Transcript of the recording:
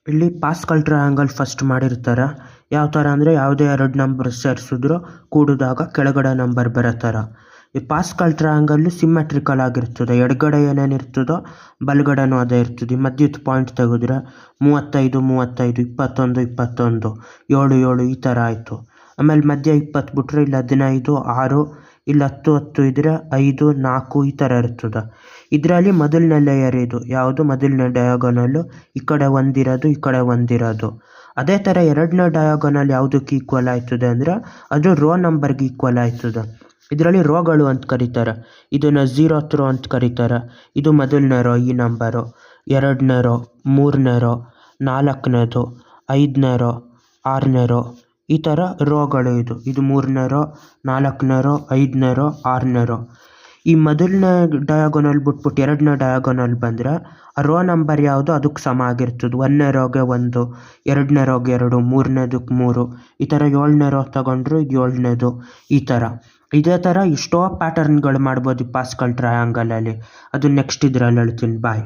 ಇಲ್ಲಿ Pascal triangle first ಮಾಡಿರ್ತಾರೆ. ಯಾವ ಥರ ಅಂದರೆ ಯಾವುದೇ ಎರಡು ನಂಬರ್ ಸೇರಿಸಿದ್ರು ಕೂಡಿದಾಗ ಕೆಳಗಡೆ ನಂಬರ್ ಬರೋ ಥರ. ಈ ಪಾಸ್ಕಲ್ ಟ್ರಯಾಂಗಲ್ಲು ಸಿಮ್ಮೆಟ್ರಿಕಲ್ ಆಗಿರ್ತದೆ. ಎಡಗಡೆ ಏನೇನಿರ್ತದೋ ಬಲಗಡೆನೂ ಅದೇ ಇರ್ತದೆ. ಈ ಮಧ್ಯದ ಪಾಯಿಂಟ್ ತೆಗೆದ್ರೆ 35 35 21 21 7 7 ಈ ಥರ ಆಯಿತು. ಆಮೇಲೆ ಮಧ್ಯ 20 ಬಿಟ್ರೆ ಇಲ್ಲಿ 15 6 ಇಲ್ಲಿ 10 10 ಇದ್ದರೆ 5 4 ಈ ಥರ ಇರ್ತದೆ. ಇದರಲ್ಲಿ ಮೊದಲನೇ ಲೇಯರ್ ಇದು ಯಾವುದು ಮೊದಲನೇ ಡಯಾಗೋನಲ್ಲು ಈ ಕಡೆ ಒಂದಿರೋದು ಈ ಕಡೆ ಒಂದಿರೋದು. ಅದೇ ಥರ ಎರಡನೇ ಡಯಾಗೋನಲ್ ಯಾವುದಕ್ಕೆ ಈಕ್ವಲ್ ಆಯ್ತದೆ ಅಂದರೆ ಅದು ರೋ ನಂಬರ್ಗೆ ಈಕ್ವಲ್ ಆಯ್ತದೆ. ಇದರಲ್ಲಿ ರೋಗಳು ಅಂತ ಕರೀತಾರೆ. ಇದನ್ನು 0th ರೋ ಅಂತ ಕರೀತಾರೆ. ಇದು ಮೊದಲನೇ ರೋ ಈ ನಂಬರು, ಎರಡನೇ ರೋ, ಮೂರನೇ ರೋ, ನಾಲ್ಕನೇದು, ಐದನೇ ರೋ, ಆರನೇ ರೋ ಈ ಥರ ರೋಗಳು. ಇದು ಮೂರನೇ ರೋ, ನಾಲ್ಕನೇ ರೋ, ಐದನೇ ರೋ, ಆರನೇ ರೋ. ಈ ಮೊದಲನೇ ಡಯಾಗೋನಲ್ ಬಿಟ್ಬಿಟ್ಟು ಎರಡನೇ ಡಯಾಗೋನಲ್ ಬಂದರೆ ಆ ರೋ ನಂಬರ್ ಯಾವುದು ಅದಕ್ಕೆ ಸಮ ಆಗಿರ್ತದೆ. ಒಂದನೇ ರೋಗೆ 1, ಎರಡನೇ ರೋಗೆ 2, ಮೂರನೇದಕ್ಕೆ 3 ಈ ಥರ. ಏಳನೇ ರೋ ತಗೊಂಡ್ರು ಇದು ಏಳನೇದು ಈ ಥರ. ಇದೇ ಥರ ಎಷ್ಟೋ ಪ್ಯಾಟರ್ನ್ಗಳು ಮಾಡ್ಬೋದು ಈ ಪಾಸ್ಕಲ್ ಟ್ರಯಾಂಗಲಲ್ಲಿ. ಅದು ನೆಕ್ಸ್ಟ್ ಇದರಲ್ಲಿ ಹೇಳ್ತೀನಿ. ಬಾಯ್.